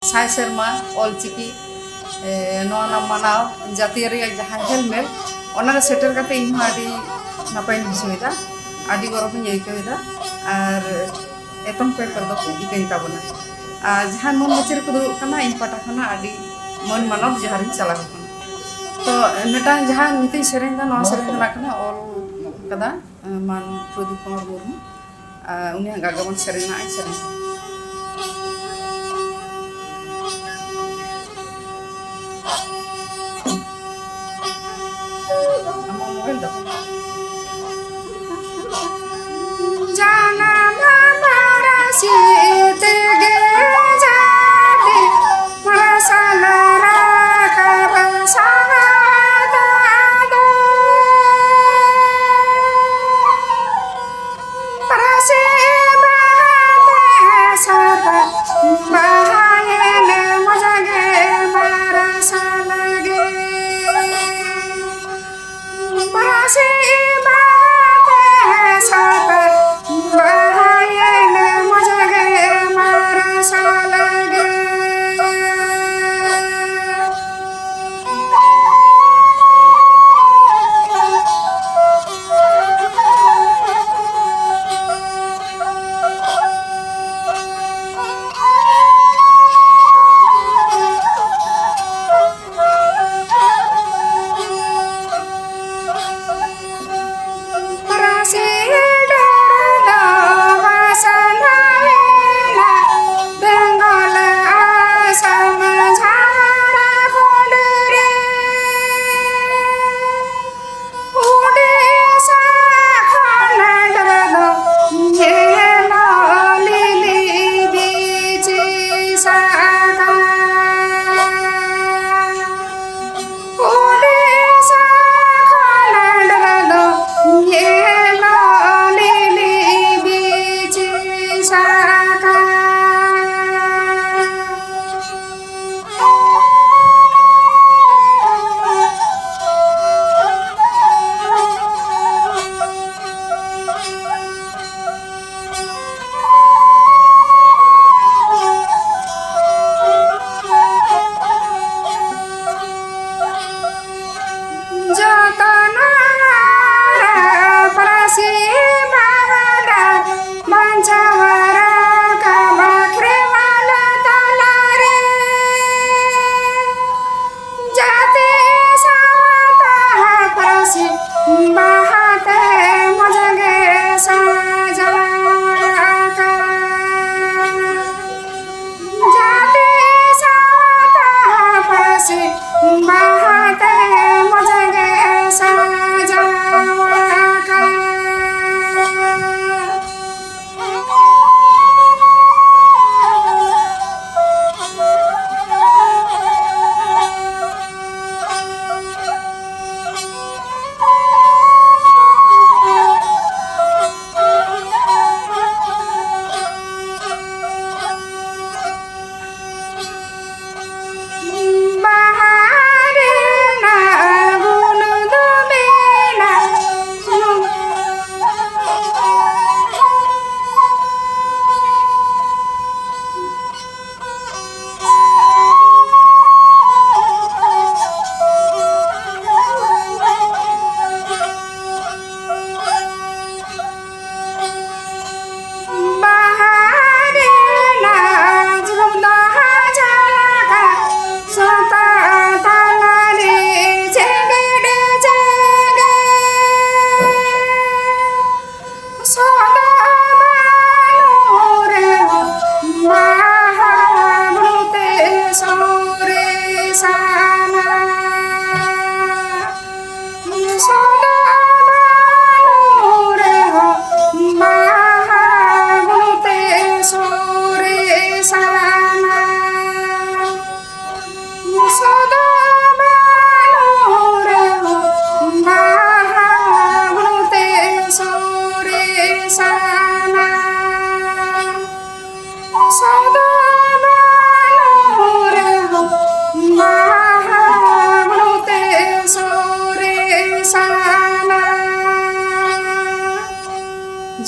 साय सेरमा ऑलचिकी मानाव जातीय जहाँ हेलमेट ओना सेटर करते इन आदि नापाय बुझेदा आदि गरम आइकवेदा और एतम पे कर दो इकन ताबना जहाँ मन बचर को दुरुब कना इन पाटा खना आदि मन मानव जहाँ चला तो मेटांग जहाँ मिति सेरें दा नवा सेरें दा कना ऑल कदा मान प्रदीप कुमार मुर्मू उन्हें गागमन सेरें ना सेरें जाना मारा सीते गे जाते मसाला का बसादा दो परसे बाते सादा बहाये ने मजागे मारा सालगे परसे बाते सादा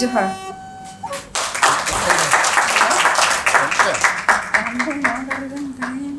जोहार ᱛᱟᱦᱮᱸ